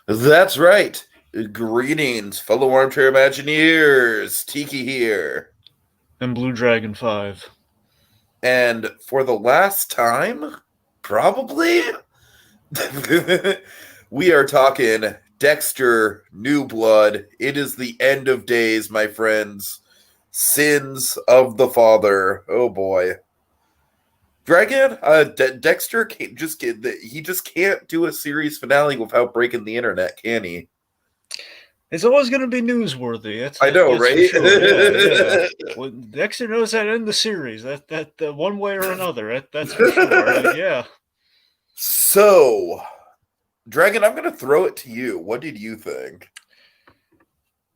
That's right. Greetings, fellow armchair Imagineers. Tiki here. And Blue Dragon 5. And for the last time, probably, we are talking Dexter, New Blood. It is the end of days, my friends. Sins of the Father. Oh boy. Dragon, Dexter he just can't do a series finale without breaking the internet, can he? It's always going to be newsworthy. I know, That's for right? sure. Yeah. Well, Dexter knows how to end the series. That one way or another. That's for sure. Yeah. So, Dragon, I'm going to throw it to you. What did you think?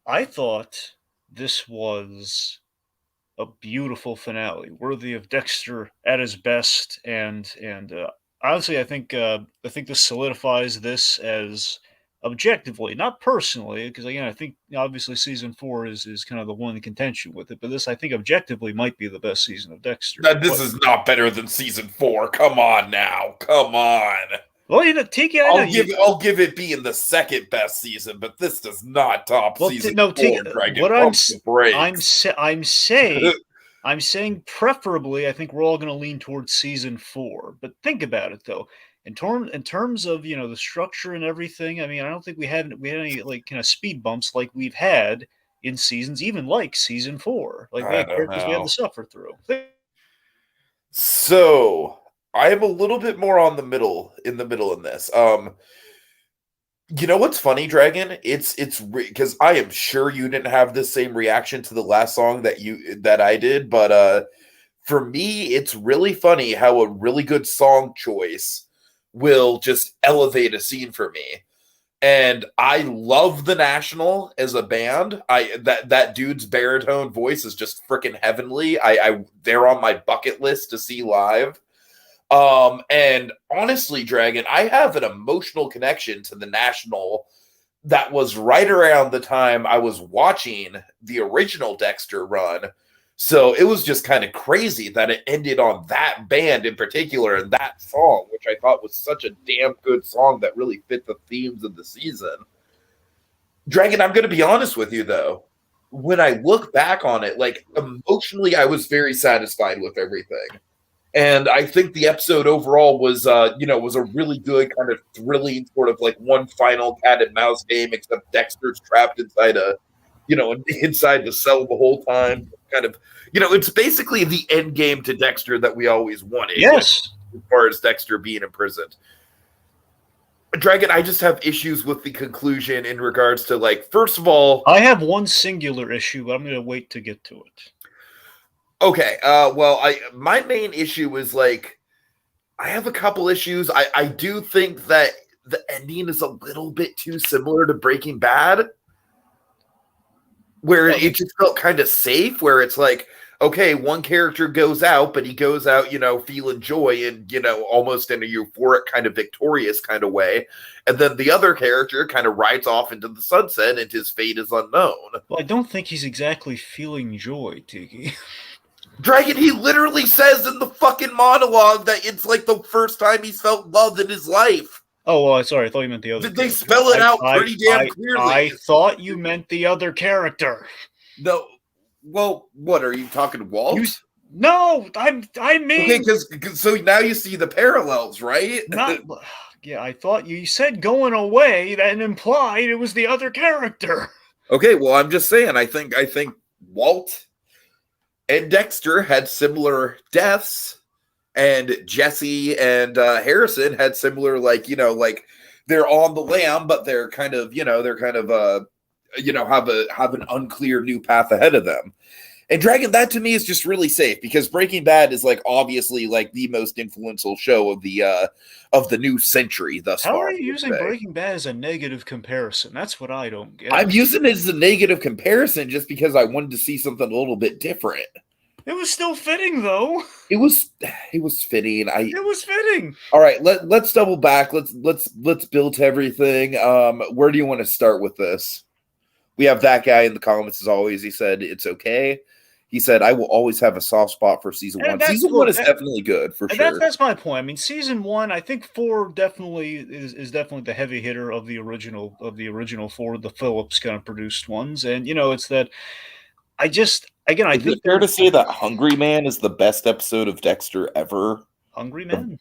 I thought this was a beautiful finale, worthy of Dexter at his best, and honestly, I think this solidifies this as objectively, not personally, because again, I think obviously season 4 is kind of the one in contention with it, but this I think objectively might be the best season of Dexter. Now, this But is not better than season 4. Come on now. Come on. well, Tiki, I know you. I'll give it being the second best season, but this does not top Well, season no, 4. Tiki, Dragon, what pump the brakes. I'm saying I'm saying preferably, I think we're all going to lean towards season 4. But think about it though, in terms of the structure and everything. I mean, I don't think we had any like kind of speed bumps like we've had in seasons, even like season 4. Like we I had don't characters we had to know. suffer through. So, I am a little bit more on the middle in this. You know what's funny, Dragon? It's because I am sure you didn't have the same reaction to the last song that I did, but for me, it's really funny how a really good song choice will just elevate a scene for me. And I love the National as a band. That dude's baritone voice is just freaking heavenly. They're on my bucket list to see live. And honestly, Dragon, I have an emotional connection to the National that was right around the time I was watching the original Dexter run. So it was just kind of crazy that it ended on that band in particular and that song, which I thought was such a damn good song that really fit the themes of the season. Dragon, I'm going to be honest with you though. When I look back on it, like emotionally, I was very satisfied with everything. And I think the episode overall was a really good kind of thrilling sort of like one final cat and mouse game, except Dexter's trapped inside inside the cell the whole time. Kind of, it's basically the end game to Dexter that we always wanted. Yes. As far as Dexter being imprisoned. Dragon, I just have issues with the conclusion in regards to like, first of all, I have one singular issue, but I'm going to wait to get to it. Okay. Well, my main issue is like I have a couple issues. I do think that the ending is a little bit too similar to Breaking Bad, where it just felt kind of safe. Where it's like, okay, one character goes out, but he goes out, feeling joy and almost in a euphoric kind of victorious kind of way, and then the other character kind of rides off into the sunset, and his fate is unknown. Well, I don't think he's exactly feeling joy, Tiki. Dragon, he literally says in the fucking monologue that it's like the first time he's felt love in his life. Oh, well, sorry. I thought you meant the other. They spell it out pretty damn clearly. I thought you meant the other character. No. Well, what are you talking, Walt? No, I mean. Okay, because so now you see the parallels, right? Yeah, I thought you said going away. That implied it was the other character. Okay, well, I'm just saying. I think Walt and Dexter had similar deaths, and Jesse and Harrison had similar, like they're on the lam, but they're kind of have an unclear new path ahead of them. And Dragon, that to me is just really safe because Breaking Bad is like obviously like the most influential show of the new century thus far. How are you using Breaking Bad as a negative comparison? That's what I don't get. I'm using it as a negative comparison just because I wanted to see something a little bit different. It was still fitting, though. It was fitting. It was fitting. All right, let's double back. Let's build to everything. Where do you want to start with this? We have that guy in the comments as always. He said it's okay. he said, "I will always have a soft spot for season And one." that's Season one look, is definitely good for and that's sure. that's my point. I mean, season 1, I think 4 definitely is definitely the heavy hitter of the original 4, the Phillips kind of produced ones, and, it's that I just again, I Is it think fair they're to say that Hungry Man is the best episode of Dexter ever? Hungry The, Man?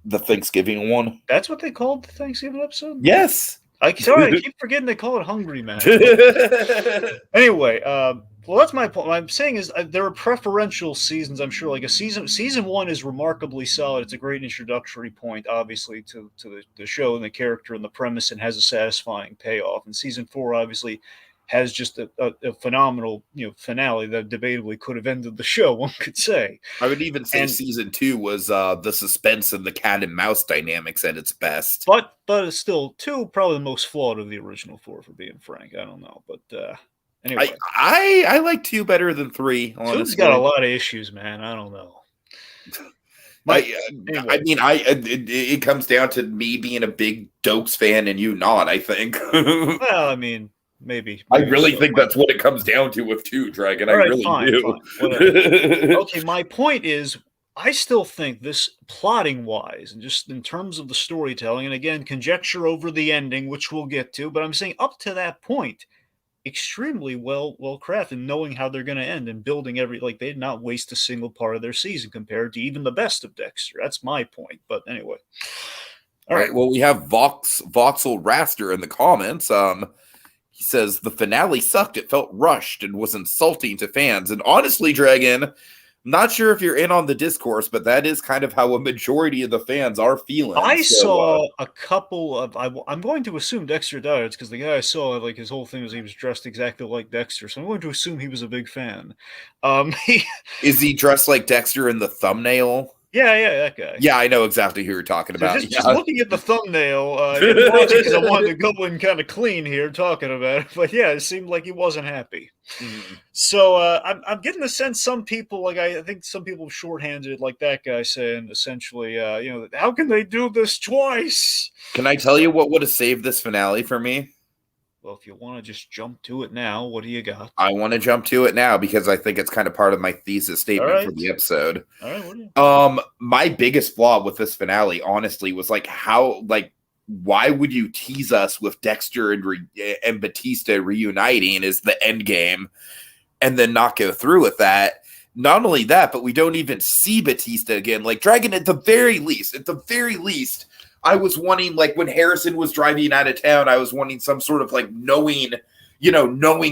the Thanksgiving one? That's what they called the Thanksgiving episode? Yes. I keep forgetting they call it Hungry Man, but anyway, well, that's my point. What I'm saying is there are preferential seasons. I'm sure, like a season 1 is remarkably solid. It's a great introductory point, obviously, to the show and the character and the premise, and has a satisfying payoff. And season 4 obviously has just a phenomenal, finale that debatably could have ended the show. One could say, I would even say and season 2 was the suspense and the cat and mouse dynamics at its best. but it's still 2 probably the most flawed of the original 4, for being frank. I don't know, but I anyway. I like 2 better than 3, Two's got a honestly. lot of issues, man. I don't know. My I I anyway, mean, it comes down to me being a big Dokes fan and you not, I think. well, I mean, maybe, I maybe really so. think that's what it comes down to with 2, Dragon. I All right, really fine, do. fine, whatever. Okay, my point is, I still think this plotting wise, and just in terms of the storytelling, and again, conjecture over the ending, which we'll get to, but I'm saying up to that point, extremely well crafted, knowing how they're going to end and building they did not waste a single part of their season compared to even the best of Dexter. That's my point. But anyway, all All right. right. Well, we have Voxel Raster in the comments. He says the finale sucked. It felt rushed and was insulting to fans. And honestly, Dragon, I'm not sure if you're in on the discourse, but that is kind of how a majority of the fans are feeling. I So, saw a couple of. I'm going to assume Dexter died because the guy I saw, like his whole thing was he was dressed exactly like Dexter, so I'm going to assume he was a big fan. He, is he dressed like Dexter in the thumbnail? yeah, that guy. Yeah, I know exactly who you're talking So about. just Yeah. looking at the thumbnail, I didn't watch it because I wanted to go in kind of clean here talking about it. But yeah, it seemed like he wasn't happy. Mhm. So I'm getting the sense some people I think some people shorthanded it like that guy saying essentially, how can they do this twice? Can I tell you what would have saved this finale for me? Well, if you want to just jump to it now, what do you got? I want to jump to it now because I think it's kind of part of my thesis All statement for right, the episode. all right. What do you? My biggest flaw with this finale, honestly, was why would you tease us with Dexter and Batista reuniting as the end game, and then not go through with that? Not only that, but we don't even see Batista again. Like Dragon, at the very least, I was wanting, like, when Harrison was driving out of town, I was wanting some sort of like knowing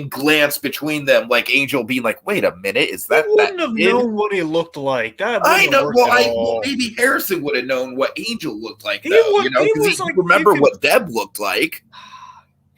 glance between them, like Angel being like, "Wait a minute, is He that wouldn't have kid?" known what he looked like. That I wouldn't have know. worked at Well, all. maybe Harrison would have known what Angel looked like, He though. would. He Because was he like you remember could. what Deb looked like.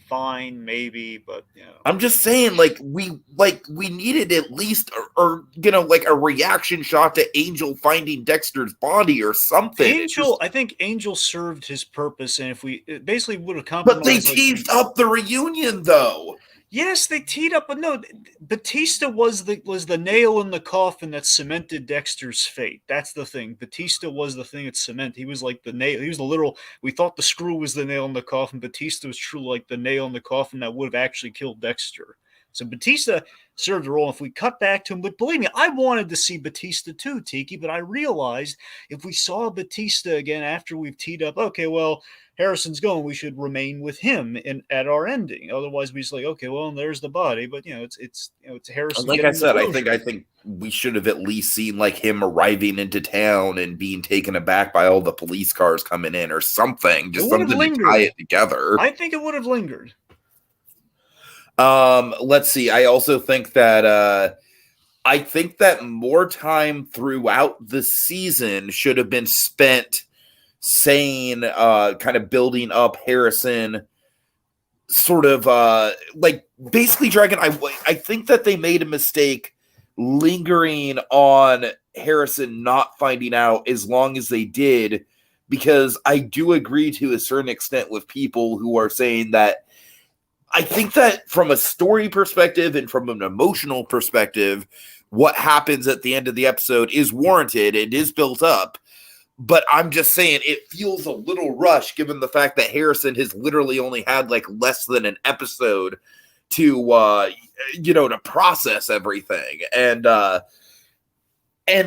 Fine, maybe, but I'm just saying, we needed at least, like a reaction shot to Angel finding Dexter's body or something. It's Angel. just, I think Angel served his purpose, and if we it basically would have but they compromised, teased up the reunion, though. yes, they teed up, but no, Batista was the nail in the coffin that cemented Dexter's fate. That's the thing. Batista was the thing that cemented. He was like the nail. He was the literal. We thought the screw was the nail in the coffin. Batista was truly like the nail in the coffin that would have actually killed Dexter. So Batista served a role. If we cut back to him, but believe me, I wanted to see Batista too, Tiki. But I realized if we saw Batista again after we've teed up, okay, well, Harrison's going, we should remain with him at our ending. Otherwise, we just like, okay, well, there's the body, but it's Harrison Like I getting the said, closure. I think we should have at least seen like him arriving into town and being taken aback by all the police cars coming in or something, It just would have something to tie lingered. it together. I think it would have lingered. Let's see. I think that more time throughout the season should have been spent saying, kind of building up Harrison, sort of like basically Dragon. I think that they made a mistake lingering on Harrison not finding out as long as they did, because I do agree to a certain extent with people who are saying that I think that from a story perspective and from an emotional perspective, what happens at the end of the episode is warranted and is built up. But I'm just saying it feels a little rushed given the fact that Harrison has literally only had like less than an episode to process everything. And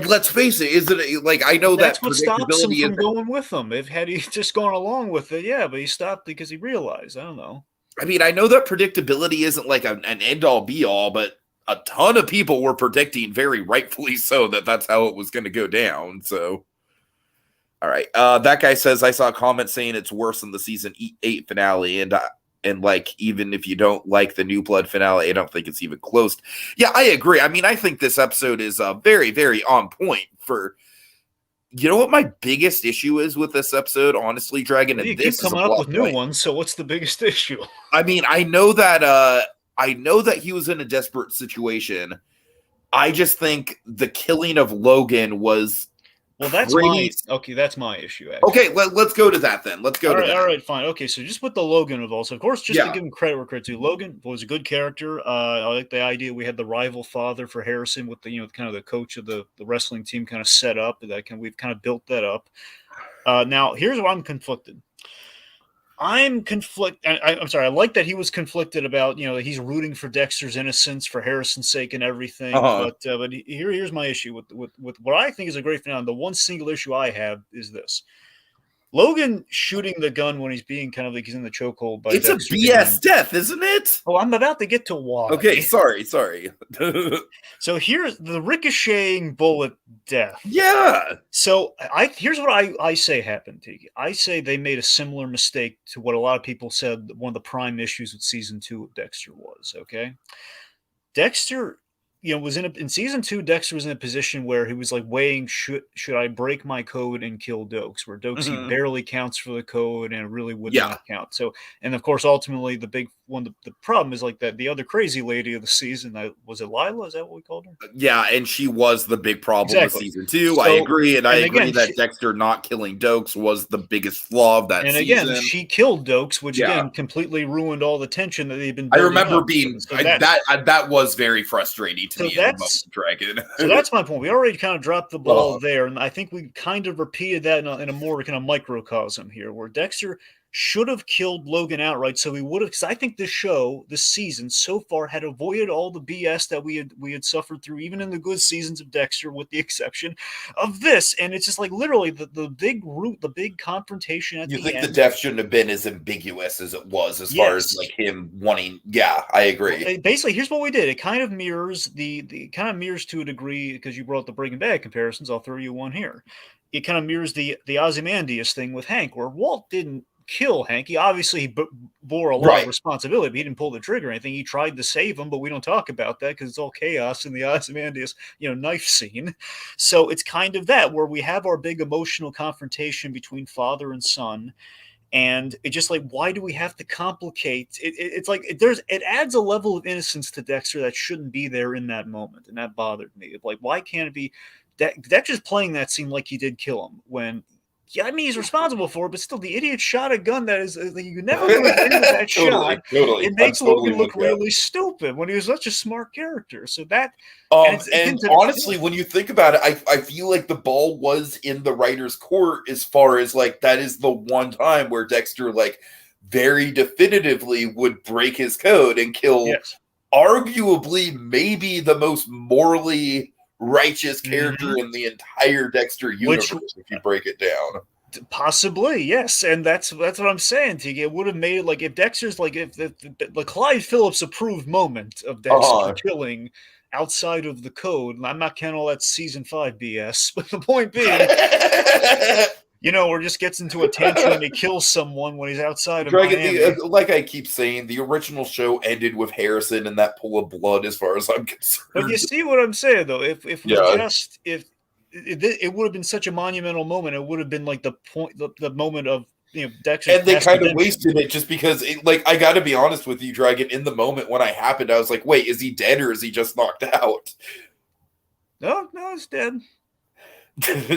let's face it, isn't it, like, I know That's that what stops him predictability from isn't. going with them. If had he just gone along with it, yeah, but he stopped because he realized, I don't know. I mean, I know that predictability isn't like an end all be all, but a ton of people were predicting, very rightfully so, that that's how it was going to go down. So, all right, that guy says I saw a comment saying it's worse than the season 8 finale, and like, even if you don't like the New Blood finale, I don't think it's even close. Yeah, I agree. I mean, I think this episode is very, very on point for. You know what my biggest issue is with this episode, honestly, Dragon, Well, and you keep this is a coming up plot with new point. ones, so what's the biggest issue? I mean, I know that he was in a desperate situation. I just think the killing of Logan was Well, pretty. that's my issue, actually. Okay, let's go to that then. Let's go to that. All right, fine. Okay, so just with the Logan of also, of course, just to Yeah. give him credit where credit's due, Logan was a good character. I like the idea we had the rival father for Harrison with the kind of the coach of the wrestling team kind of set up. We've kind of built that up. Now here's where I'm conflicted. I'm conflicted. I'm sorry. I like that he was conflicted about that he's rooting for Dexter's innocence for Harrison's sake and everything. Uh-huh. But here's my issue with what I think is a great finale. The one single issue I have is this: Logan shooting the gun when he's being kind of like he's in the chokehold by It's Dexter. a BS death, isn't it? Oh, I'm about to get to why. Okay, sorry. So here's the ricocheting bullet death. Yeah. So here's what I say happened, Tiki. I say they made a similar mistake to what a lot of people said one of the prime issues with season 2 of Dexter was, okay? Dexter, was in season 2, Dexter was in a position where he was like weighing should I break my code and kill Dokes, where Dokes he barely counts for the code and it really would not count. So, and of course, ultimately the big one, the problem is like that the other crazy lady of the season, was it Lila? Is that what we called her? Yeah, and she was the big problem with season 2. I agree, and I agree that Dexter not killing Dokes was the biggest flaw of that season. And again, she killed Dokes, which again completely ruined all the tension that they'd been I building remember up. being that was very frustrating to me in the moment, Dragon. So that's my point. We already kind of dropped the ball there, and I think we kind of repeated that in a more kind of microcosm here, where Dexter should have killed Logan outright, so he would have. Because I think this season, so far had avoided all the BS that we had suffered through, even in the good seasons of Dexter, with the exception of this. And it's just like literally the big root, the big confrontation at the end. You think the death shouldn't have been as ambiguous as it was, as far as like him wanting? Yeah, I agree. Well, basically, here's what we did. It kind of mirrors to a degree, because you brought the Breaking Bad comparisons. I'll throw you one here. It kind of mirrors the Ozymandias thing with Hank, where Walt didn't kill Hank. He obviously bore a lot of responsibility, but he didn't pull the trigger or anything. He tried to save him, but we don't talk about that because it's all chaos in the Ozymandias, knife scene. So it's kind of that, where we have our big emotional confrontation between father and son. And it's just like, why do we have to complicate it? It's like it adds a level of innocence to Dexter that shouldn't be there in that moment, and that bothered me. Like, why can't it be Dexter's playing that scene like he did kill him when? Yeah, I mean, he's responsible for it, but still, the idiot shot a gun that is you never would have ended that shot. It makes Logan look really stupid when he was such a smart character. So that, and honestly, when you think about it, I feel like the ball was in the writer's court, as far as like that is the one time where Dexter like very definitively would break his code and kill arguably maybe the most morally righteous character in the entire Dexter universe, if you break it down. Possibly, yes, and that's what I'm saying to you. It would have made it like if Dexter's like if the Clyde Phillips approved moment of Dexter killing outside of the code. I'm not counting all that season 5 BS, but the point being, or just gets into a tantrum and he kills someone when he's outside of Miami. Like I keep saying, the original show ended with Harrison and that pool of blood, as far as I'm concerned. But you see what I'm saying, though? If it would have been such a monumental moment, it would have been like the point, the moment of Dexter. And they kind of wasted it just because, I got to be honest with you, Dragon. In the moment when it happened, I was like, "Wait, is he dead or is he just knocked out?" No, he's dead.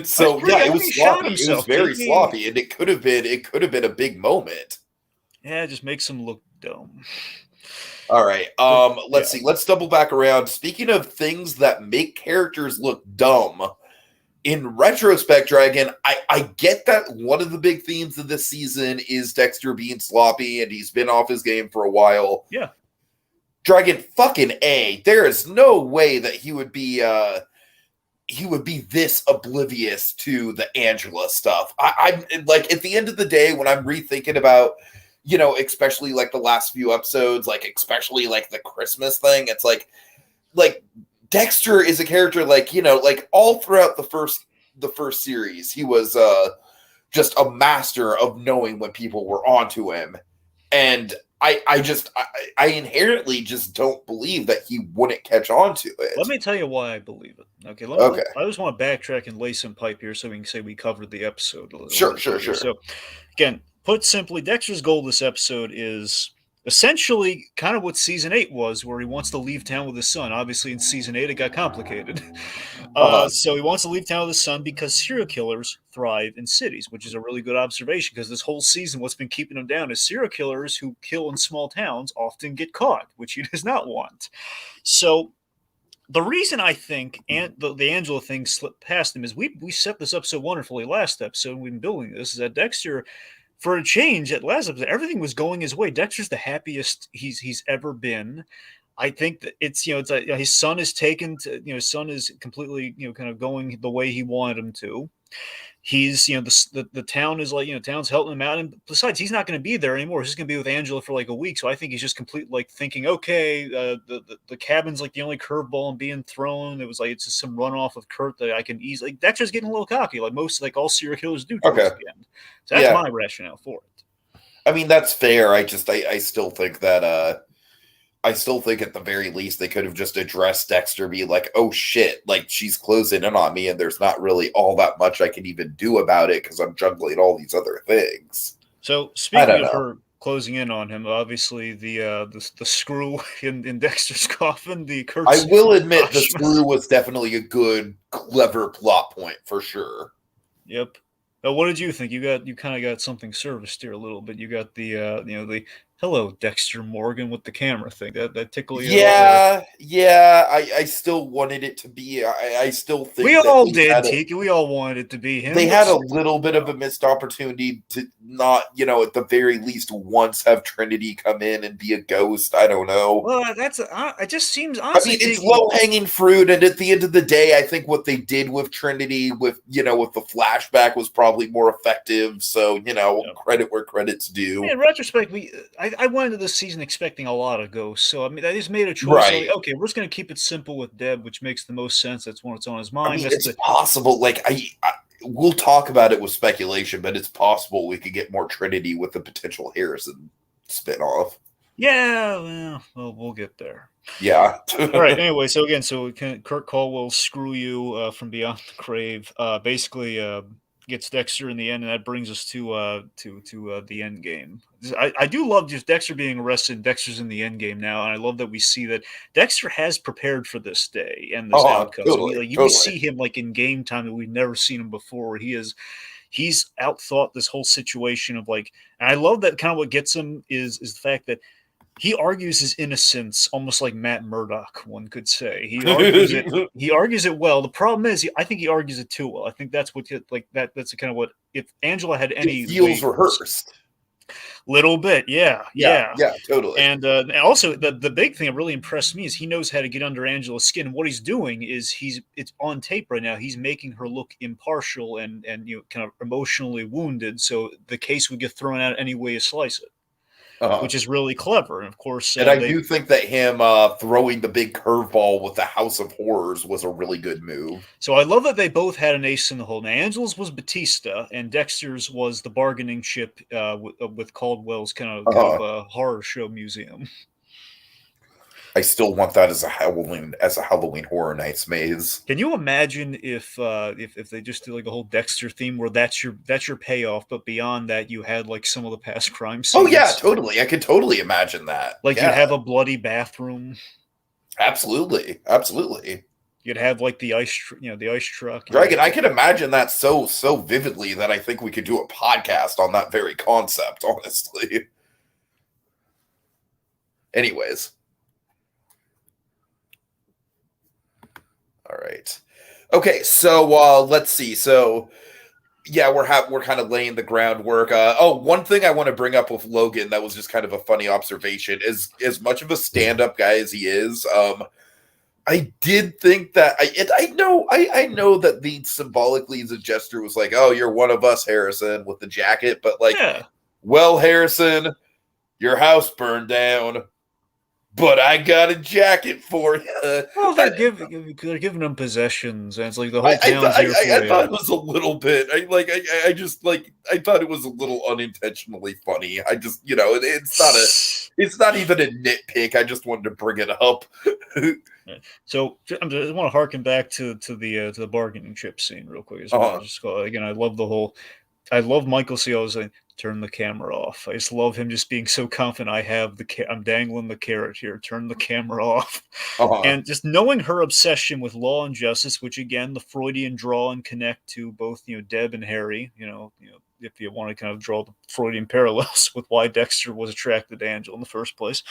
So it was sloppy. It was very sloppy, and it could have been a big moment. Yeah, it just makes him look dumb. All right. Let's see. Let's double back around. Speaking of things that make characters look dumb, in retrospect, Dragon, I get that one of the big themes of this season is Dexter being sloppy, and he's been off his game for a while. Yeah. Dragon fucking A. There is no way that he would be this oblivious to the Angela stuff. I'm like, at the end of the day, when I'm rethinking about, especially like the last few episodes, like especially like the Christmas thing, it's like Dexter is a character like, like all throughout the first series, he was just a master of knowing when people were onto him. And I inherently just don't believe that he wouldn't catch on to it. Let me tell you why I believe it. Okay, Okay. I just want to backtrack and lay some pipe here so we can say we covered the episode a little Sure, bit sure, here. sure. So, again, put simply, Dexter's goal this episode is essentially kind of what season 8 was, where he wants to leave town with his son. Obviously, in season 8, it got complicated. So he wants to leave town with his son because serial killers thrive in cities, which is a really good observation because this whole season, what's been keeping him down is serial killers who kill in small towns often get caught, which he does not want. So the reason I think the Angela thing slipped past him is we set this up so wonderfully last episode, and we've been building this, is that Dexter, for a change, at last episode, everything was going his way. Dexter's the happiest he's ever been. I think that it's like his son is taken to his son is completely kind of going the way he wanted him to. He's the town is like town's helping him out, and besides he's not going to be there anymore. He's going to be with Angela for like a week, so I think he's just completely like thinking, okay, the cabin's like the only curveball and being thrown. It was like it's just some runoff of Kurt that I can easily. Like, Dexter's getting a little cocky, like all serial killers do towards the end. So that's my rationale for it. I mean, that's fair. I still think that I still think at the very least they could have just addressed Dexter, be like, oh shit, like she's closing in on me and there's not really all that much I can even do about it because I'm juggling all these other things. So speaking of her closing in on him, obviously the screw in Dexter's coffin, the Kurt's I will admit the screw was definitely a good, clever plot point for sure. Yep. What did you think? You kind of got something serviced here a little bit. You got the the hello Dexter Morgan with the camera thing. That tickle you? Yeah. I still wanted it to be. I still think we all did, Tiki. We all wanted it to be him. They had a little bit of a missed opportunity to not, at the very least once have Trinity come in and be a ghost. I don't know. Well, it just seems honestly. I mean, it's low hanging fruit, and at the end of the day, I think what they did with Trinity, with the flashback, was probably more effective. So credit where credit's due. In retrospect, I went into this season expecting a lot of ghosts, so I mean, I just made a choice. Right. Like, okay, we're just going to keep it simple with Deb, which makes the most sense. That's what's on his mind. I mean, it's possible. Like we'll talk about it with speculation, but it's possible we could get more Trinity with the potential Harrison spinoff. Yeah, well, we'll get there. Yeah. All right. Anyway, so Kurt Caldwell's "Screw You" from Beyond the Grave basically gets Dexter in the end, and that brings us to the end game. I do love just Dexter being arrested. Dexter's in the end game now, and I love that we see that Dexter has prepared for this day and this outcome. Totally, we see him like in game time that we've never seen him before. He's outthought this whole situation of like, and I love that kind of what gets him is the fact that he argues his innocence almost like Matt Murdock, one could say. He argues it well. The problem is, I think he argues it too well. I think that's what that's kind of what, if Angela had any, it feels rehearsed. Little bit, yeah, totally. And also the big thing that really impressed me is he knows how to get under Angela's skin. And what he's doing is it's on tape right now. He's making her look impartial and kind of emotionally wounded, so the case would get thrown out any way you slice it. Which is really clever, and of course, and I do think that him throwing the big curveball with the House of Horrors was a really good move. So I love that they both had an ace in the hole. Now, Angela's was Batista, and Dexter's was the bargaining chip with Caldwell's kind of horror show museum. I still want that as a Halloween Horror Nights maze. Can you imagine if they just did like a whole Dexter theme where that's your payoff, but beyond that you had like some of the past crime scenes? Oh yeah, totally. I could totally imagine that. Like you'd have a bloody bathroom. Absolutely. You'd have like the ice truck. Dragon, I can imagine that so vividly that I think we could do a podcast on that very concept, honestly. Anyways. All right. Okay, so let's see. So yeah, we're kind of laying the groundwork. One thing I want to bring up with Logan that was just kind of a funny observation is as much of a stand-up guy as he is. I did think that I know that the symbolically as a gesture was like, oh, you're one of us, Harrison, with the jacket, but like, Yeah. well, Harrison, your house burned down, but I got a jacket for you. Well, they're giving them possessions, and it's like the I whole town's here I for thought you. it was a little bit. I just like I thought it was a little unintentionally funny. I just it's not even a nitpick. I just wanted to bring it up. Yeah. So I just want to harken back to the bargaining chip scene real quick. I just want to uh just go again. I love Michael C. saying, "Turn the camera off." I just love him just being so confident. I'm dangling the carrot here. Turn the camera off, uh and just knowing her obsession with law and justice, which again the Freudian draw and connect to both Deb and Harry. If you want to kind of draw the Freudian parallels with why Dexter was attracted to Angela in the first place.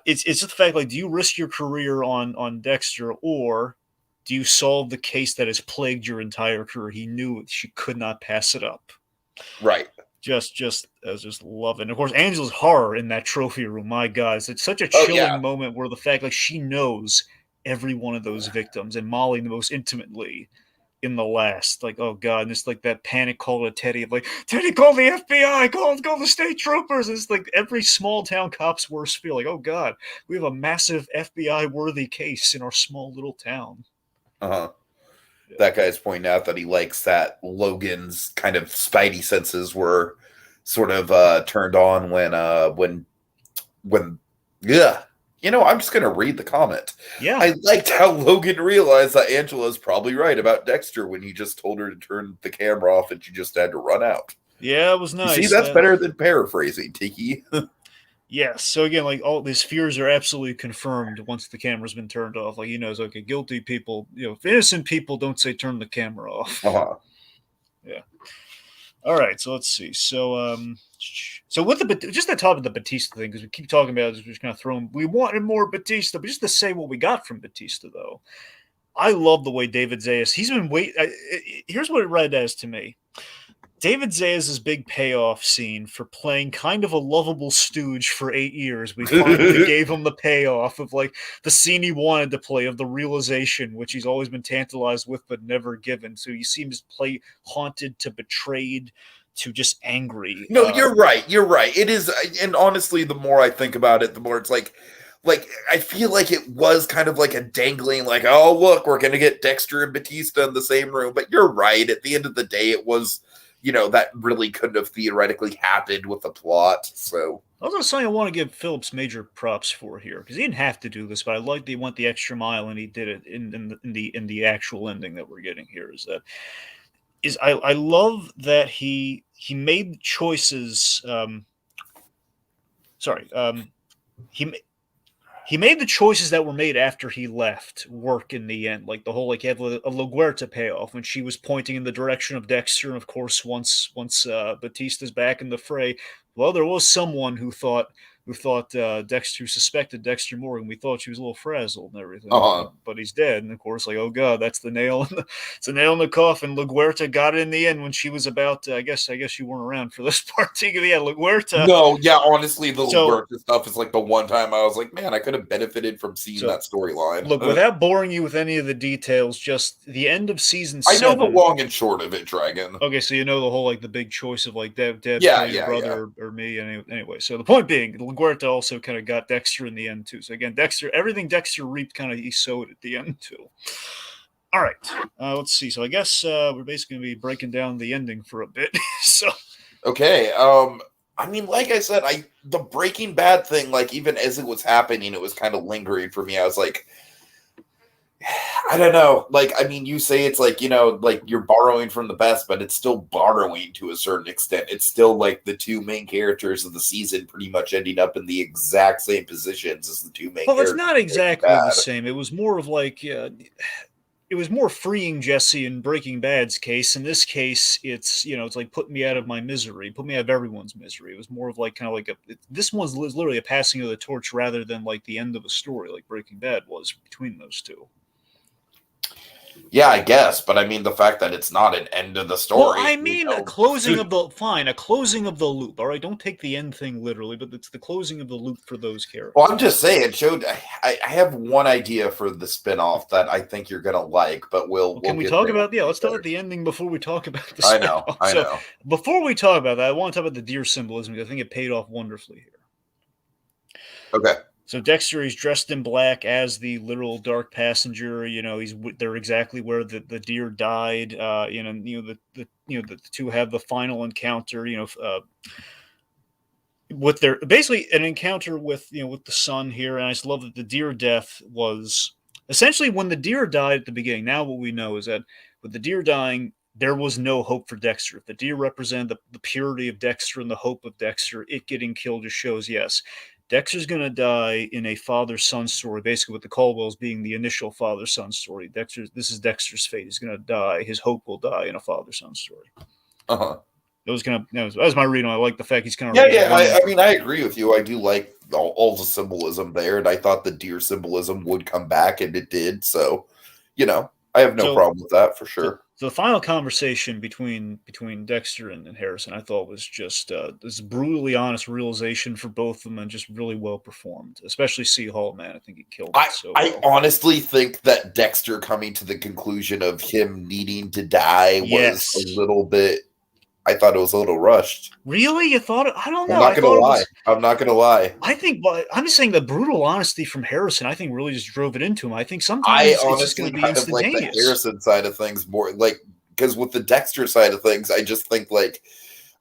It's just the fact, like, do you risk your career on Dexter, or do you solve the case that has plagued your entire career? He knew she could not pass it up. right. Just I was just loving. Of course, Angela's horror in that trophy room. My God, it's such a Oh yeah. chilling moment where the fact, like, she knows every one of those victims, and Molly the most intimately in the last. Like, oh God, and it's like that panic call to Teddy of like, Teddy, call the FBI, call the state troopers. It's like every small town cop's worst fear. Like, oh God, we have a massive FBI worthy case in our small little town. Uh-huh. Yeah. That guy's pointing out that he likes that Logan's kind of spidey senses were sort of turned on when yeah. I'm just gonna read the comment. Yeah. I liked how Logan realized that Angela's probably right about Dexter when he just told her to turn the camera off and she just had to run out. Yeah, it was You see, nice. that's better than paraphrasing, Tiki. Yes. So again, like all these fears are absolutely confirmed once the camera's been turned off. Like he knows, okay, guilty people, innocent people don't say turn the camera off. Uh-huh. Yeah. All right, so let's see. So with the just the top of the Batista thing, because we keep talking about it, we're just kind of throwing. We wanted more Batista, but just to say what we got from Batista, though, I love the way David Zayas. He's been wait. Here's what it read as to me. David Zayas' big payoff scene for playing kind of a lovable stooge for 8 years. We finally gave him the payoff of like the scene he wanted to play, of the realization, which he's always been tantalized with but never given. So you see him just play haunted to betrayed to just angry. No, you're right. You're right. It is, and honestly, the more I think about it, the more it's like I feel like it was kind of like a dangling, like, oh look, we're gonna get Dexter and Batista in the same room. But you're right. At the end of the day, it was, that really couldn't have theoretically happened with the plot. So Also, something I want to give Phillips major props for here, because he didn't have to do this, but I like that he went the extra mile and he did it in the actual ending that we're getting here. I love that he made choices. Sorry, he he made the choices that were made after he left work in the end. Like the whole, like, you have a LaGuerta payoff when she was pointing in the direction of Dexter, and of course once Batista's back in the fray, well, there was someone who thought Dexter, who suspected Dexter Morgan. We thought she was a little frazzled and everything, uh-huh. but he's dead. And of course, like, oh God, that's the nail in the it's a nail in the coffin. LaGuerta got it in the end when she was about. I guess you weren't around for this part. Yeah, LaGuerta. No, yeah, honestly, the So LaGuerta stuff is like the one time I was like, man, I could have benefited from seeing so that storyline. look, without boring you with any of the details, just the end of season I know the 7. long and short of it, Dragon. Okay, so you know the whole, like, the big choice of like Deb Yeah, kill your yeah, yeah. brother or me. Anyway, so the point being, LaGuerta also kind of got Dexter in the end too. So again, everything Dexter reaped, kind of he sowed at the end too. All right, let's see. So I guess we're basically gonna be breaking down the ending for a bit. So Okay. I mean, like I said, the Breaking Bad thing, like even as it was happening, it was kind of lingering for me. I was like, I don't know. Like, I mean, you say it's like, like you're borrowing from the best, but it's still borrowing to a certain extent. It's still like the two main characters of the season pretty much ending up in the exact same positions as the two main well, it's characters not of Breaking exactly the Bad. same. It was more of like it was more freeing Jesse in Breaking Bad's case. In this case, it's like put me out of my misery, put me out of everyone's misery. It was more of like kind of like this one's literally a passing of the torch rather than like the end of a story like Breaking Bad was between those two. Yeah, I guess, but I mean the fact that it's not an end of the Well, story, I mean a closing of the fine, a closing of the loop. All right, don't take the end thing literally, but it's the closing of the loop for those Well, I'm just characters. saying, showed. I have one idea for the spinoff that I think you're gonna like, but we'll Well, we'll can we get talk there when about? Yeah, we let's get talk there. about the ending before we talk about the I know, spinoff. I So, know. before we talk about that, I want to talk about the deer symbolism because I think it paid off wonderfully here. Okay. So Dexter, he's dressed in black as the literal dark passenger. They're exactly where the deer died. The two have the final encounter. With their basically an encounter with with the son here, and I just love that the deer death was essentially when the deer died at the beginning. Now what we know is that with the deer dying, there was no hope for Dexter. If the deer represented the purity of Dexter and the hope of Dexter, it getting killed just shows yes, Dexter's gonna die in a father-son story, basically with the Caldwells being the initial father-son story. This is Dexter's fate. He's gonna die. His hope will die in a father-son story. Uh-huh. That was my reading. I like the fact he's kind Yeah, of yeah. running I from mean, I that. agree with you. I do like all the symbolism there, and I thought the deer symbolism would come back, and it did. So, I have no So problem with that for So, sure. so the final conversation between Dexter and Harrison, I thought was just this brutally honest realization for both of them, and just really well performed. Especially C Hall, man, I think he killed it so I well. honestly think that Dexter coming to the conclusion of him needing to die was a Yes, little bit. I thought it was a little rushed. really, you thought it? I don't I'm know. not I gonna thought it lie. was. I'm not gonna lie. I think, but I'm just saying the brutal honesty from Harrison. I think really just drove it into him. I think I sometimes it's just going honestly to be kind of like the instantaneous. Harrison side of things more, like because with the Dexter side of things, I just think like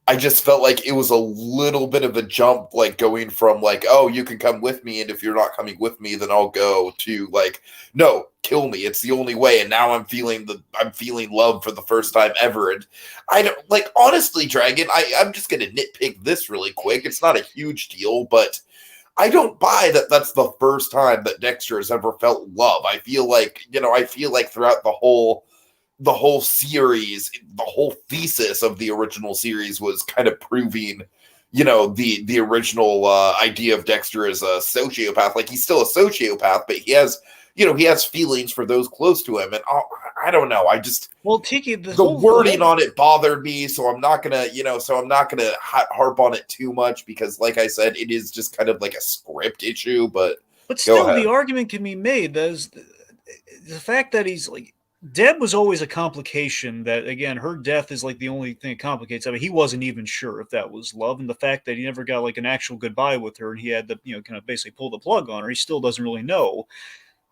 I just felt like it was a little bit of a jump, like going from like, oh, you can come with me, and if you're not coming with me, then I'll go to like, no, kill me. It's the only way. And now I'm feeling love for the first time ever. And I don't like honestly, Dragon. I'm just gonna nitpick this really quick. It's not a huge deal, but I don't buy that that's the first time that Dexter has ever felt love. I feel like throughout the whole series, the whole thesis of the original series was kind of proving, the original idea of Dexter as a sociopath. Like he's still a sociopath, but he has feelings for those close to him, and I don't know. I just Well, Tiki, the wording on it bothered me, so I'm not gonna harp on it too much because, like I said, it is just kind of like a script issue. But but go still, the ahead. argument can be made that is the fact that he's like Deb was always a complication. That again, her death is like the only thing that complicates. I mean, he wasn't even sure if that was love, and the fact that he never got like an actual goodbye with her, and he had to kind of basically pull the plug on her. He still doesn't really know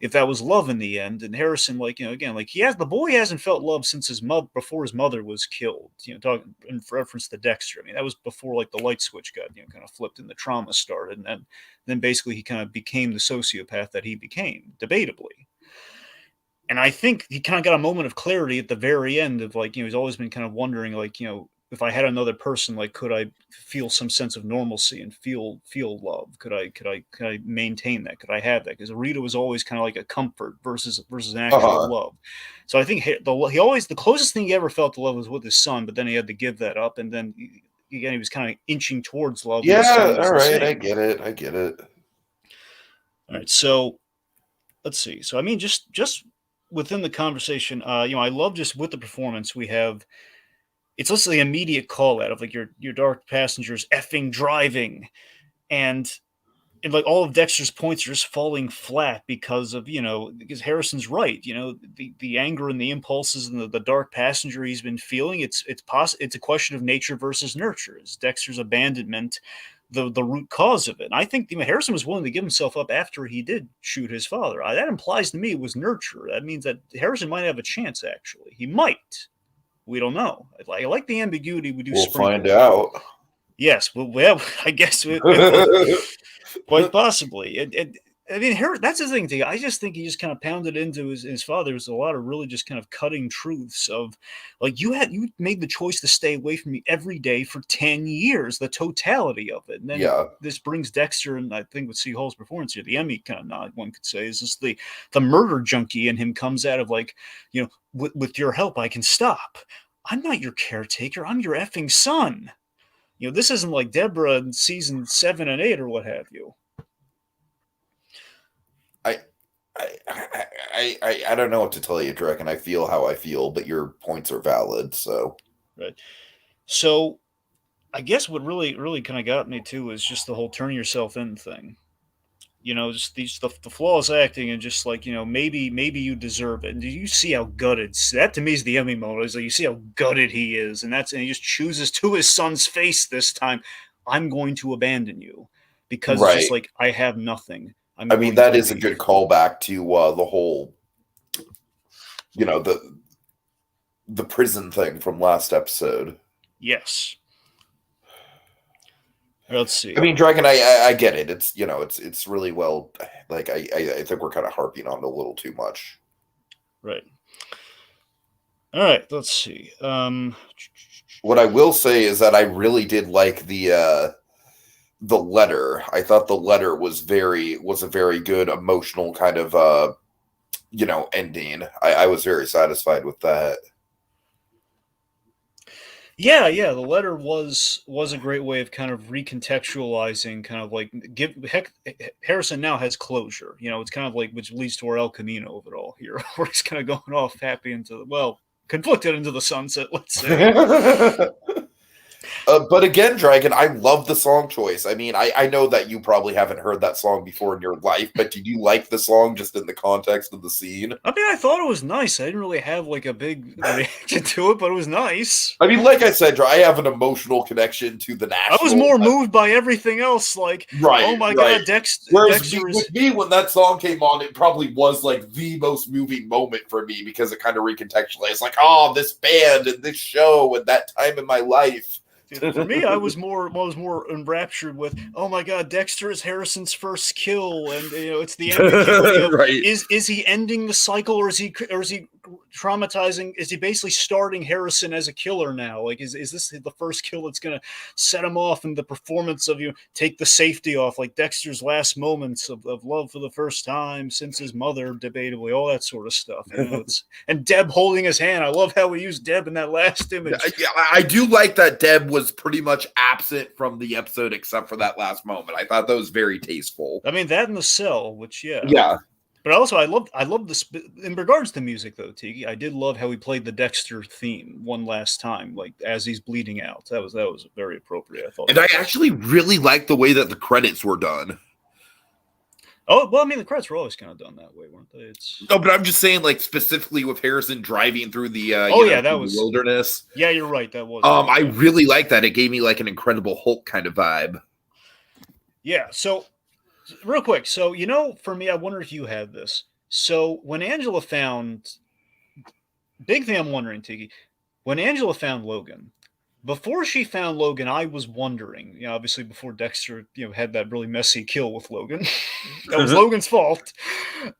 if that was love in the end. And Harrison, like again, like the boy hasn't felt love since his mother before his mother was killed. Talking in reference to Dexter. I mean, that was before like the light switch got kind of flipped and the trauma started, and then basically he kind of became the sociopath that he became, debatably. And I think he kind of got a moment of clarity at the very end of like he's always been kind of wondering like if I had another person, like could I feel some sense of normalcy and feel love? Could I maintain that? Could I have that? Because Rita was always kind of like a comfort versus an actual Uh-huh. love. So I think he always the closest thing he ever felt to love was with his son, but then he had to give that up, and then again he was kind of inching towards love, and his son Yeah, was all the right, I same. get it. I get it. All right, so let's see. So I mean, just within the conversation, I love just with the performance we have. It's also the immediate call out of like your dark passengers effing driving, and like all of Dexter's points are just falling flat because of because Harrison's right. The anger and the impulses and the dark passenger he's been feeling. It's a question of nature versus nurture. Is Dexter's abandonment the root cause of it? And I think Harrison was willing to give himself up after he did shoot his father. That implies to me it was nurture. That means that Harrison might have a chance. Actually, he might. We don't know. I like the ambiguity we do We'll sprinkle find in here. out. Yes, well, I guess we will. Quite possibly. I mean, that's the thing. I just think he just kind of pounded into his father. There's a lot of really just kind of cutting truths of, like, you made the choice to stay away from me every day for 10 years, the totality of it. And then Yeah. this brings Dexter, and I think with C. Hall's performance here, the Emmy kind of nod, one could say, is just the murder junkie in him comes out of like, with your help, I can stop. I'm not your caretaker. I'm your effing son. This isn't like Deborah in season 7 and 8 or what have you. I I don't know what to tell you, Drake, and I feel how I feel, but your points are valid. So Right. So I guess what really kind of got me too is just the whole turn yourself in thing. Just the flawless acting and just like maybe you deserve it. And do you see how gutted that to me is the Emmy moment? Is like you see how gutted he is, and he just chooses to his son's face this time. I'm going to abandon you because it's just right. like I have nothing. I'm I mean, going that to is a good leave. callback to the whole, you know, the prison thing from last episode. Yes. Let's I see. mean, Dragon, I get it. It's it's really well. Like I think we're kind of harping on it a little too much. Right. All right. Let's see. What I will say is that I really did like the letter. I thought the letter was a very good emotional kind of ending. I was very satisfied with that. Yeah. The letter was a great way of kind of recontextualizing, kind of like give heck. Harrison now has closure. It's kind of like which leads to our El Camino of it all here, where he's kind of going off happy into conflicted into the sunset. Let's say. But again, Dragon, I love the song choice. I mean, I know that you probably haven't heard that song before in your life, but did you like the song just in the context of the scene? I mean, I thought it was nice. I didn't really have like a big reaction to it, but it was nice. I mean, like I said, I have an emotional connection to the I was National. more moved by everything else. Like, oh Right, my right. god, Whereas Dexter is. with me, when that song came on, it probably was like the most moving moment for me because it kind of recontextualized, like, oh, this band and this show and that time in my life. For me, I was more enraptured with, oh my god, Dexter is Harrison's first kill, and it's the ambiguity of Right. is he ending the cycle, or is he traumatizing? Is he basically starting Harrison as a killer now? Like, is this the first kill that's gonna set him off? And the performance of take the safety off, like Dexter's last moments of love for the first time since his mother, debatably, all that sort of stuff. It's and Deb holding his hand. I love how we used Deb in that last image. Yeah, I do like that Deb was pretty much absent from the episode except for that last moment. I thought that was very tasteful. I mean that in the cell, which yeah. Yeah. But also, I loved this in regards to music though, Tiki. I did love how he played the Dexter theme one last time, like as he's bleeding out. That was very appropriate. I thought. And I actually really liked the way that the credits were done. Oh well, I mean the credits were always kind of done that way, weren't they? It's No, but I'm just saying, like specifically with Harrison driving through the that through the was. wilderness. Yeah, you're right. That was. I really like that. It gave me like an Incredible Hulk kind of vibe. Yeah. So, real quick. So for me, I wonder if you had this. So when Angela found, big thing I'm wondering, Tiki, when Angela found Logan, before she found Logan, I was wondering, obviously before Dexter, had that really messy kill with Logan. That was Logan's fault.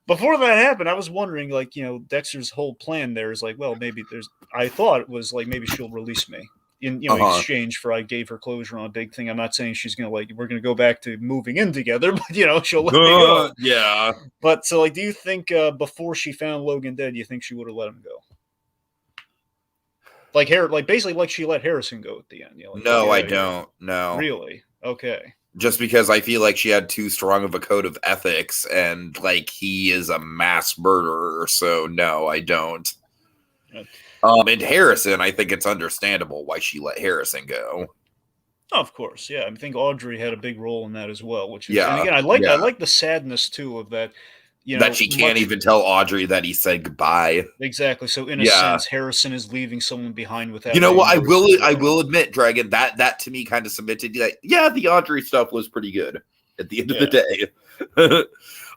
Before that happened, I was wondering, like, Dexter's whole plan there is like, well, maybe I thought it was like, maybe she'll release me in, exchange for I gave her closure on a big thing. I'm not saying she's going to we're going to go back to moving in together, but, she'll let me go. Yeah. But so, like, do you think before she found Logan dead, you think she would have let him go? Like basically like she let Harrison go at the end. Like, No, I don't. No. Really? Okay. Just because I feel like she had too strong of a code of ethics and like he is a mass murderer, so no, I don't. And Harrison, I think it's understandable why she let Harrison go. Of course, yeah. I think Audrey had a big role in that as well, which is, Yeah. and again, I like the sadness too of that. That she can't even tell Audrey that he said goodbye. Exactly. So in a sense, Harrison is leaving someone behind without. You know what? I will admit, Dragon, that to me kind of cemented that. Yeah, the Audrey stuff was pretty good at the end of the day.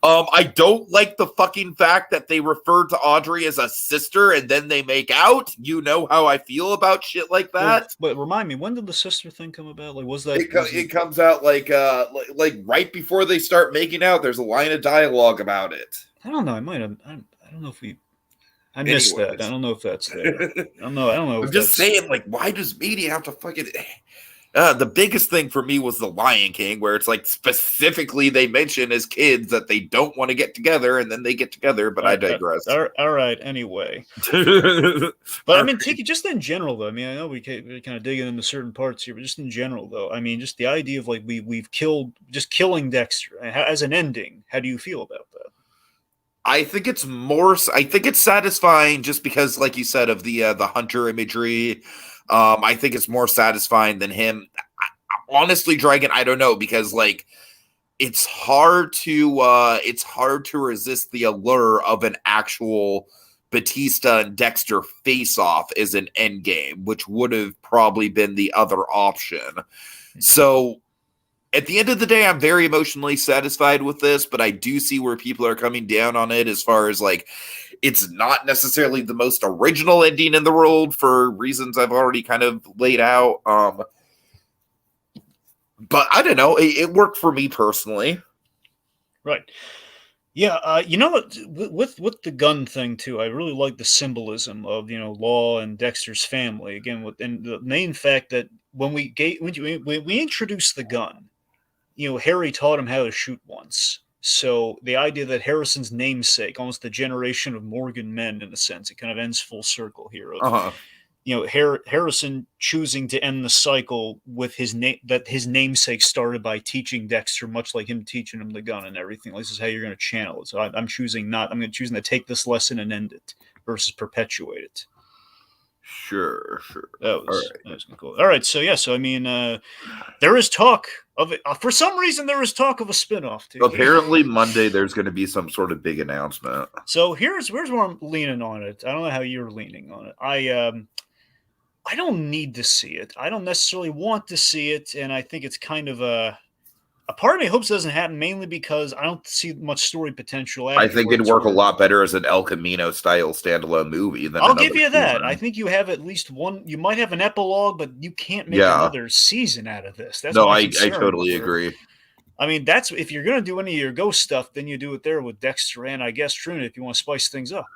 I don't like the fucking fact that they refer to Audrey as a sister and then they make out. You know how I feel about shit like that. But remind me, when did the sister thing come about? Like, was that it comes out like right before they start making out? There's a line of dialogue about it. I don't know. I might have. I don't know if we. I missed that. I don't know if that's there. I don't know. I'm just saying, like, why does media have to fucking? The biggest thing for me was the Lion King, where it's like specifically they mention as kids that they don't want to get together, and then they get together. But I digress. All right. Anyway, but I mean, Tiki, just in general, though. I mean, I know we're kind of digging into certain parts here, but just in general, though. I mean, just the idea of like we've killing Dexter as an ending. How do you feel about that? I think it's more. I think it's satisfying just because, like you said, of the hunter imagery. I think it's more satisfying than him. Honestly, Dragon, I don't know because like it's hard to resist the allure of an actual Batista and Dexter face off as an end game, which would have probably been the other option. So at the end of the day, I'm very emotionally satisfied with this, but I do see where people are coming down on it as far as like it's not necessarily the most original ending in the world for reasons I've already kind of laid out. But I don't know, it worked for me personally. Right. Yeah, you know what? With the gun thing too, I really like the symbolism of Law and Dexter's family again. And the main fact that when we introduced the gun, Harry taught him how to shoot once. So the idea that Harrison's namesake, almost the generation of Morgan men in a sense, it kind of ends full circle here of Uh-huh. Harrison choosing to end the cycle with his name, that his namesake started by teaching Dexter, much like him teaching him the gun and everything. This is how you're going to channel it. So I'm choosing to take this lesson and end it versus perpetuate it. Sure. That was cool. All right, so I mean, there is talk of it. For some reason, there is talk of a spinoff. Apparently, Monday there's going to be some sort of big announcement. So here's where I'm leaning on it. I don't know how you're leaning on it. I don't need to see it. I don't necessarily want to see it, and I think it's kind of a part of me hopes it doesn't happen, mainly because I don't see much story potential. I think it'd work a lot better as an El Camino style standalone movie than I'll give you that. I think you have at least one. You might have an epilogue, but you can't make another season out of this. That's I totally agree. I mean, that's if you're going to do any of your ghost stuff, then you do it there with Dexter and I guess Trinity if you want to spice things up.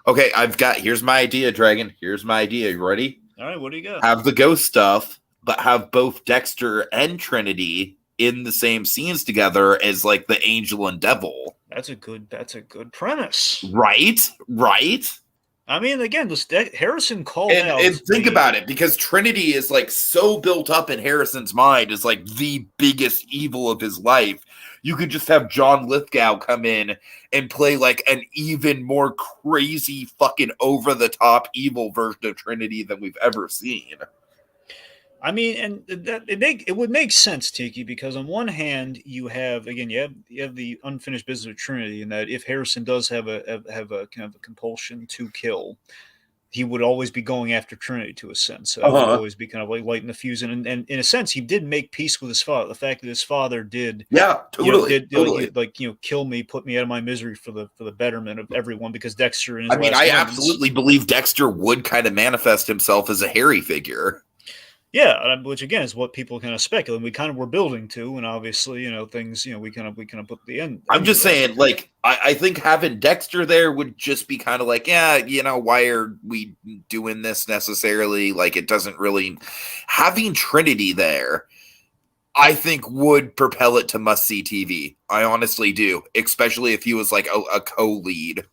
Okay, here's my idea, Dragon. Here's my idea. You ready? All right, what do you got? Have the ghost stuff, but have both Dexter and Trinity in the same scenes together as like the angel and devil. That's a good premise. Right? I mean, again, Harrison called out. And think about it, because Trinity is like so built up in Harrison's mind as like the biggest evil of his life. You could just have John Lithgow come in and play like an even more crazy fucking over the top evil version of Trinity than we've ever seen. I mean, and it would make sense, Tiki, because on one hand you have the unfinished business of Trinity, in that if Harrison does have a kind of a compulsion to kill, he would always be going after Trinity to a sense. So it would always be kind of like lighting the fuse, and in a sense, he did make peace with his father. The fact that his father did, totally. Kill me, put me out of my misery for the betterment of everyone. Because Dexter, in his I absolutely believe Dexter would kind of manifest himself as a Harry figure. Yeah, which again is what people kind of speculate. We kind of were building to, and obviously, things, we kind of put the end. I'm just saying, like, I think having Dexter there would just be kind of like, why are we doing this necessarily? Like, it doesn't really. Having Trinity there, I think would propel it to must-see TV. I honestly do, especially if he was like a co-lead.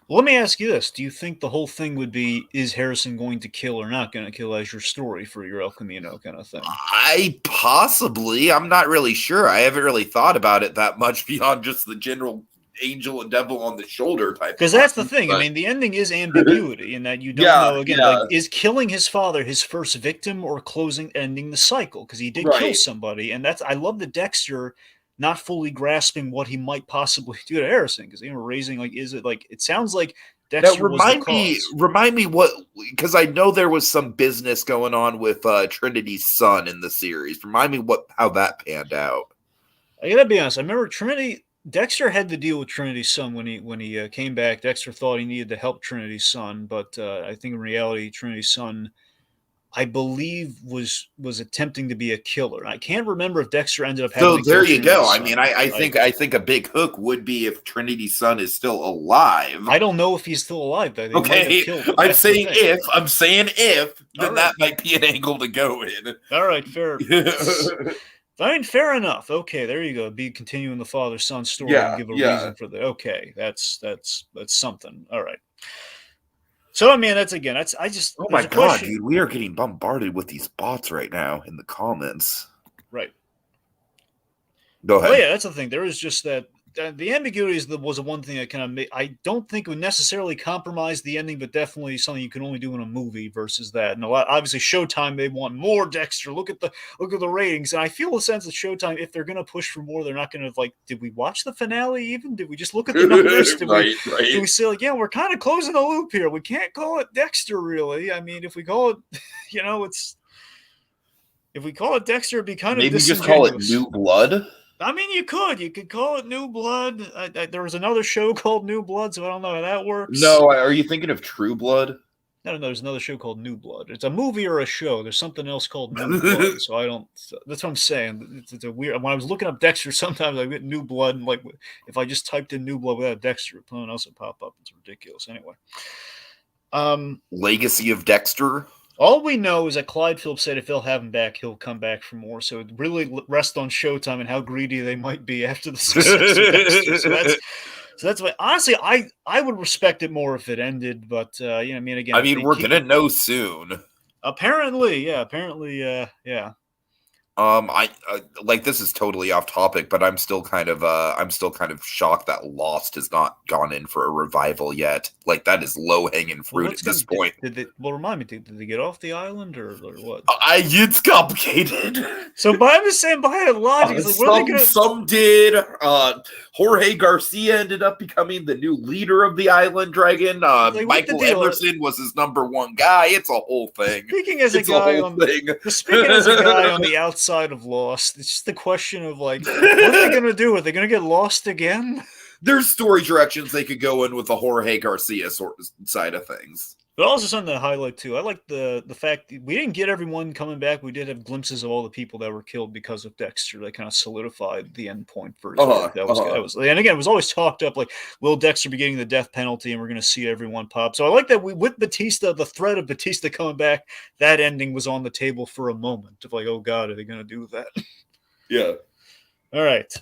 Well, let me ask you this. Do you think the whole thing would be, is Harrison going to kill or not going to kill as your story for your El Camino kind of thing? I'm not really sure. I haven't really thought about it that much beyond just the general angel and devil on the shoulder type. Because that's the thing. I mean, the ending is ambiguity in that you don't know, again, like, is killing his father his first victim or ending the cycle? Because he did kill somebody. And I love the Dexter not fully grasping what he might possibly do to Harrison, because raising, like, is it like, it sounds like Dexter was the cause. Remind me what, because I know there was some business going on with Trinity's son in the series. Remind me how that panned out. I gotta be honest. I remember Dexter had to deal with Trinity's son when he came back. Dexter thought he needed to help Trinity's son, but I think in reality, Trinity's son, I believe, was attempting to be a killer. I can't remember if Dexter ended up having. So there you go. I mean, I think a big hook would be if Trinity's son is still alive. I don't know if he's still alive. Okay, I'm saying if, then that might be an angle to go in. All right, fair. Fine, fair enough. Okay, there you go. Be continuing the father-son story and give a reason for the. Okay, that's something. All right. So, I mean, I just. Oh my God, dude, we are getting bombarded with these bots right now in the comments. Right. Go ahead. Well, yeah, that's the thing. There is just that the ambiguity was the one thing that kind of made. I don't think it would necessarily compromise the ending, but definitely something you can only do in a movie versus that. And a lot, obviously, Showtime they want more Dexter. Look at the ratings, and I feel a sense that Showtime, if they're going to push for more, they're not going to like. Did we watch the finale? Even did we just look at the numbers? Right, Did right. we say like, yeah, we're kind of closing the loop here. We can't call it Dexter, really. I mean, if we call it, it's if we call it Dexter, it'd be kind of Maybe just call it disingenuous. New Blood. I mean, you could call it New Blood. There was another show called New Blood, so I don't know how that works. No, are you thinking of True Blood? No, there's another show called New Blood. It's a movie or a show. There's something else called New Blood, so I don't. That's what I'm saying. It's a weird. When I was looking up Dexter, sometimes I get New Blood, and like if I just typed in New Blood without Dexter, something else would pop up. It's ridiculous. Anyway, Legacy of Dexter. all we know is that Clyde Phillips said if they'll have him back, he'll come back for more. So it really rests on Showtime and how greedy they might be after the success of Dexter. So that's why. Honestly, I would respect it more if it ended. But I mean, again, I mean, we're gonna know soon. Apparently, yeah. I like this is totally off topic, but I'm still kind of shocked that Lost has not gone in for a revival yet. Like that is low hanging fruit at this point. Did they? Well, remind me, did they get off the island or what? It's complicated. So, I'm just saying, by that logic, it's like, what are they gonna? Some did. Jorge Garcia ended up becoming the new leader of the Island Dragon. Michael Emerson was his #1 guy. It's a whole thing. Speaking as a guy on the outside of Lost, it's just the question of like, what are they gonna do? Are they gonna get lost again? There's story directions they could go in with the Jorge Garcia side of things. But also something to highlight too. I like the fact that we didn't get everyone coming back. We did have glimpses of all the people that were killed because of Dexter. That kind of solidified the end point for his work. That was, and again, it was always talked up like, will Dexter be getting the death penalty, and we're going to see everyone pop. So I like that with Batista, the threat of Batista coming back, that ending was on the table for a moment of like, oh God, are they going to do that? Yeah. All right.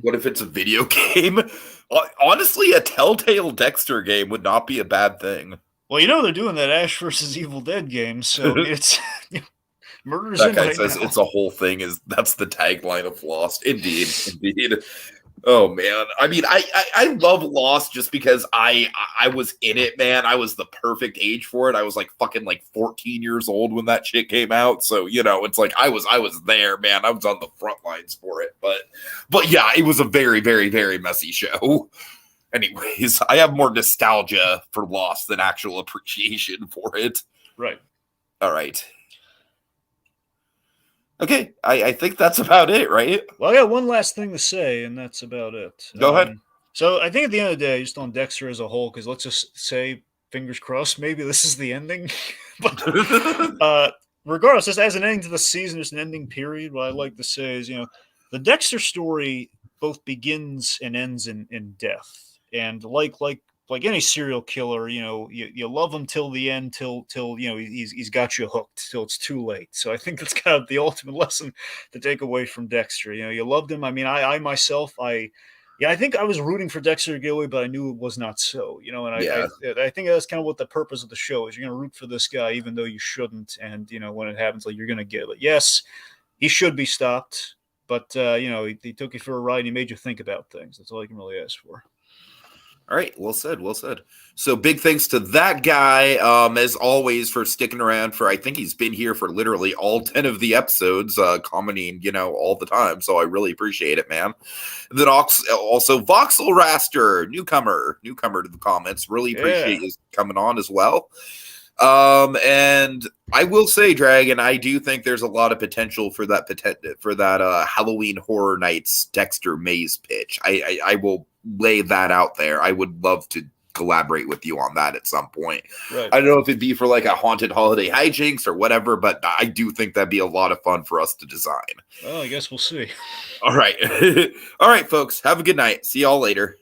What if it's a video game? Honestly, a Telltale Dexter game would not be a bad thing. Well, they're doing that Ash versus Evil Dead game, so it's murder's that in guy right says now. It's a whole thing. That's the tagline of Lost. Indeed. Oh man, I mean, I love Lost just because I was in it, man. I was the perfect age for it. I was like fucking like 14 years old when that shit came out. So it's like I was there, man. I was on the front lines for it. But yeah, it was a very, very, very messy show. Anyways, I have more nostalgia for Lost than actual appreciation for it. Right. All right. Okay, I think that's about it, right? Well, I got one last thing to say, and that's about it. Go ahead. So I think at the end of the day, just on Dexter as a whole, because let's just say, fingers crossed, maybe this is the ending. But regardless, just as an ending to the season, just an ending period, what I like to say is, the Dexter story both begins and ends in death. And like any serial killer, you love him till the end, till he's got you hooked till it's too late. So I think that's kind of the ultimate lesson to take away from Dexter. You loved him. I mean, I myself, I think I was rooting for Dexter to get away, but I knew it was not so. And I think that's kind of what the purpose of the show is. You're going to root for this guy, even though you shouldn't. And when it happens, like you're going to get it. Yes, he should be stopped, but he took you for a ride. And he made you think about things. That's all you can really ask for. All right, well said. So big thanks to that guy, as always, for sticking around for, I think he's been here for literally all 10 of the episodes, commenting, all the time. So I really appreciate it, man. Then also Voxel Raster, newcomer to the comments. Really appreciate you coming on as well. And I will say, Dragon, I do think there's a lot of potential for that Halloween Horror Nights Dexter Maze pitch. I will lay that out there. I would love to collaborate with you on that at some point. Right. I don't know if it'd be for like a haunted holiday hijinks or whatever, but I do think that'd be a lot of fun for us to design. Well, I guess we'll see. All right. All right, folks. Have a good night. See y'all later.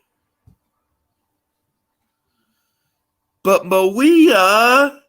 But Maria...